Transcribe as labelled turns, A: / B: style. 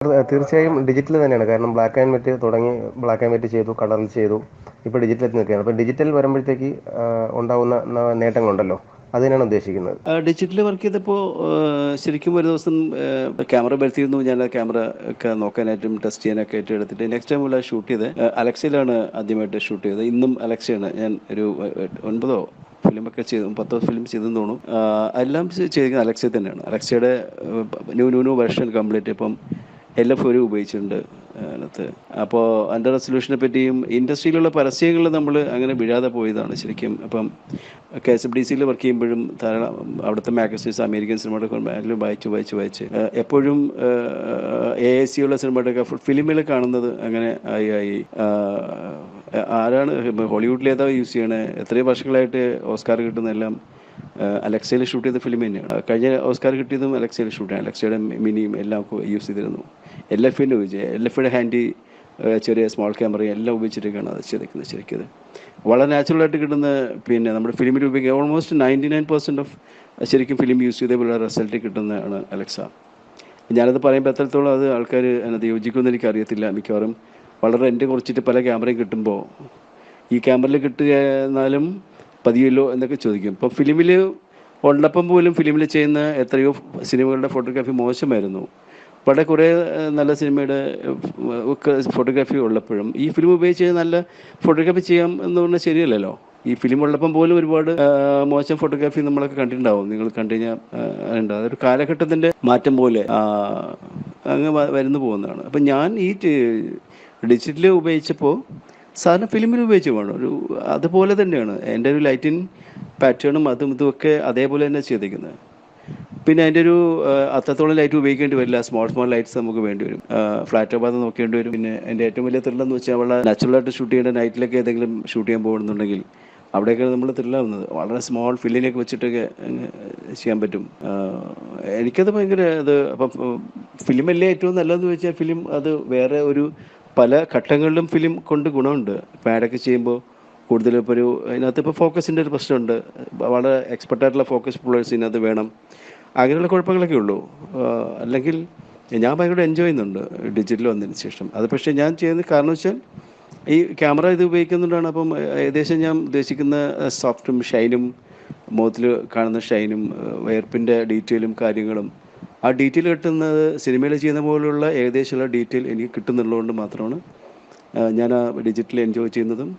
A: തീർച്ചയായും ഡിജിറ്റൽ തന്നെയാണ്. കാരണം ബ്ലാക്ക് ആൻഡ് വൈറ്റ് തുടങ്ങി ബ്ലാക്ക് ആൻഡ് വൈറ്റ് ചെയ്തു, കളറിൽ ചെയ്തു. ഇപ്പോൾ ഡിജിറ്റൽ എത്തി നിൽക്കുകയാണ്. അപ്പോൾ ഡിജിറ്റൽ വരുമ്പോഴത്തേക്ക് ഉണ്ടാവുന്ന നേട്ടങ്ങളുണ്ടല്ലോ, അതിനാണ് ഉദ്ദേശിക്കുന്നത്.
B: ഡിജിറ്റൽ വർക്ക് ചെയ്തപ്പോൾ ശരിക്കും ഒരു ദിവസം ക്യാമറ വരുത്തിയിരുന്നു. ഞാൻ ആ ക്യാമറ ഒക്കെ നോക്കാനായിട്ടും ടെസ്റ്റ് ചെയ്യാനൊക്കെ ആയിട്ട് എടുത്തിട്ട് നെക്സ്റ്റ് ടൈം ഉള്ള ഷൂട്ട് ചെയ്ത് അലക്സയിലാണ് ആദ്യമായിട്ട് ഷൂട്ട് ചെയ്തത്. ഇന്നും അലക്സയാണ്. ഞാൻ ഒരു 9 ഫിലിമൊക്കെ ചെയ്തു, 10 ഫിലിം ചെയ്തെന്ന് തോന്നുന്നു. എല്ലാം ചെയ്തിരിക്കുന്നത് അലക്സയിൽ തന്നെയാണ്. അലക്സയുടെ ന്യൂ വെർഷൻ കംപ്ലീറ്റ് ഇപ്പം LF1 ഉപയോഗിച്ചിട്ടുണ്ട് അതിനകത്ത്. അപ്പോൾ അതിൻ്റെ റെസൊല്യൂഷനെ പറ്റിയും ഇൻഡസ്ട്രിയിലുള്ള പരസ്യങ്ങൾ നമ്മൾ അങ്ങനെ വീഴാതെ പോയതാണ് ശരിക്കും. അപ്പം KSFDCയിൽ വർക്ക് ചെയ്യുമ്പോഴും ധാരാളം അവിടുത്തെ മാഗസീൻസ്, അമേരിക്കൻ സിനിമാറ്റോഗ്രാഫി വായിച്ച് എപ്പോഴും AAC സിനിമാറ്റോഗ്രാഫർ ഫിലിമിൽ കാണുന്നത് അങ്ങനെ ആയി. ആരാണ് ഹോളിവുഡിൽ ഏതാ യൂസ് ചെയ്യണേ? എത്രയോ വർഷങ്ങളായിട്ട് ഓസ്കാർ കിട്ടുന്നതെല്ലാം അലക്സയിൽ ഷൂട്ട് ചെയ്ത ഫിലിം തന്നെയാണ്. കഴിഞ്ഞ ഓസ്കാർ കിട്ടിയതും അലക്സയിൽ ഷൂട്ട് ചെയ്യാൻ, അലക്സയുടെ മിനിയും എല്ലാം യൂസ് ചെയ്തിരുന്നു. LF-ൻ്റെ ഉപയോഗിച്ച്, LF-യുടെ ഹാൻഡി ചെറിയ സ്മോൾ ക്യാമറയും എല്ലാം ഉപയോഗിച്ചിട്ടൊക്കെയാണ് അത് ചെയ്തിരിക്കുന്നത്. ശരിക്കും വളരെ നാച്ചുറലായിട്ട് കിട്ടുന്ന നമ്മുടെ ഫിലിമിൽ ഉപയോഗിക്കുക ഓൾമോസ്റ്റ് 99% ഓഫ് ശരിക്കും ഫിലിം യൂസ് ചെയ്തേപോലെ റിസൾട്ട് കിട്ടുന്നതാണ് അലക്സ. ഞാനത് പറയുമ്പോൾ എത്രത്തോളം അത് ആൾക്കാർ അതിനകത്ത് യോജിക്കുമെന്ന് എനിക്കറിയത്തില്ല. മിക്കവാറും വളരെ എൻ്റെ കുറച്ചിട്ട് പല ക്യാമറയും കിട്ടുമ്പോൾ ഈ ക്യാമറയിൽ കിട്ടുക എന്നാലും പതിയല്ലോ എന്നൊക്കെ ചോദിക്കും. ഇപ്പോൾ ഫിലിമിൽ ഉള്ളപ്പം പോലും ഫിലിമിൽ ചെയ്യുന്ന എത്രയോ സിനിമകളുടെ ഫോട്ടോഗ്രാഫി മോശമായിരുന്നു. വളരെ കുറേ നല്ല സിനിമയുടെ ഒക്കെ ഫോട്ടോഗ്രാഫി ഉള്ളപ്പോഴും ഈ ഫിലിം ഉപയോഗിച്ച് നല്ല ഫോട്ടോഗ്രാഫി ചെയ്യാം എന്ന് പറഞ്ഞാൽ ശരിയല്ലല്ലോ. ഈ ഫിലിം ഉള്ളപ്പം പോലും ഒരുപാട് മോശം ഫോട്ടോഗ്രാഫി നമ്മളൊക്കെ കണ്ടിട്ടുണ്ടാവും. നിങ്ങൾ കണ്ടു കഴിഞ്ഞാൽ ഉണ്ട്. അതൊരു കാലഘട്ടത്തിൻ്റെ മാറ്റം പോലെ അങ്ങ് വരുന്നു പോകുന്നതാണ്. അപ്പം ഞാൻ ഈ ഡിജിറ്റൽ ഉപയോഗിച്ചപ്പോൾ സാധാരണ ഫിലിമിൽ ഉപയോഗിച്ച് വേണം അതുപോലെ തന്നെയാണ് എൻ്റെ ഒരു ലൈറ്റിൻ പാറ്റേണും അതും ഇതുമൊക്കെ അതേപോലെ തന്നെ ചെയ്തിരിക്കുന്നത്. പിന്നെ അതിൻ്റെ ഒരു അത്രത്തോളം ലൈറ്റ് ഉപയോഗിക്കേണ്ടി വരില്ല. സ്മോൾ ലൈറ്റ്സ് നമുക്ക് വേണ്ടി വരും. ഫ്ലാറ്റ് ഭാഗത്ത് നോക്കേണ്ടി വരും. പിന്നെ എൻ്റെ ഏറ്റവും വലിയ ത്രില്ലെന്ന് വെച്ചാൽ വളരെ നാച്ചുറലായിട്ട് ഷൂട്ട് ചെയ്യേണ്ട നൈറ്റിലൊക്കെ ഏതെങ്കിലും ഷൂട്ട് ചെയ്യാൻ പോകുന്നുണ്ടെങ്കിൽ അവിടെയൊക്കെ നമ്മൾ ത്രില്ലാവുന്നത് വളരെ സ്മോൾ ഫില്ലിനൊക്കെ വെച്ചിട്ടൊക്കെ ചെയ്യാൻ പറ്റും. എനിക്കത് ഭയങ്കര അപ്പം ഫിലിമല്ലേ ഏറ്റവും നല്ലതെന്ന് വെച്ചാൽ ഫിലിം അത് വേറെ ഒരു പല ഘട്ടങ്ങളിലും ഫിലിം കൊണ്ട് ഗുണമുണ്ട്. ഇപ്പോൾ ആഡൊക്കെ ചെയ്യുമ്പോൾ കൂടുതലും ഇപ്പോൾ ഇതിനകത്ത് ഇപ്പോൾ ഫോക്കസിൻ്റെ ഒരു പ്രശ്നമുണ്ട്. വളരെ എക്സ്പെർട്ടായിട്ടുള്ള ഫോക്കസ് പുള്ളേഴ്സ് ഇതിനകത്ത് വേണം. അങ്ങനെയുള്ള കുഴപ്പങ്ങളൊക്കെ ഉള്ളൂ. അല്ലെങ്കിൽ ഞാൻ ഭയങ്കര എൻജോയ് ചെയ്യുന്നുണ്ട് ഡിജിറ്റൽ വന്നതിന് ശേഷം. അത് പക്ഷേ ഞാൻ ചെയ്യുന്ന കാരണം വെച്ചാൽ ഈ ക്യാമറ ഇത് ഉപയോഗിക്കുന്നുണ്ടാണ്. അപ്പം ഏകദേശം ഞാൻ ഉദ്ദേശിക്കുന്ന സോഫ്റ്റും ഷൈനും മുഖത്തിൽ കാണുന്ന ഷൈനും വയർപ്പിൻ്റെ ഡീറ്റെയിലും കാര്യങ്ങളും ആ ഡീറ്റെയിൽ കിട്ടുന്നത് സിനിമയിൽ ചെയ്യുന്ന പോലുള്ള ഏകദേശമുള്ള ഡീറ്റെയിൽ എനിക്ക് കിട്ടുന്നുള്ളതുകൊണ്ട് മാത്രമാണ് ഞാൻ ആ ഡിജിറ്റൽ എൻജോയ് ചെയ്യുന്നതും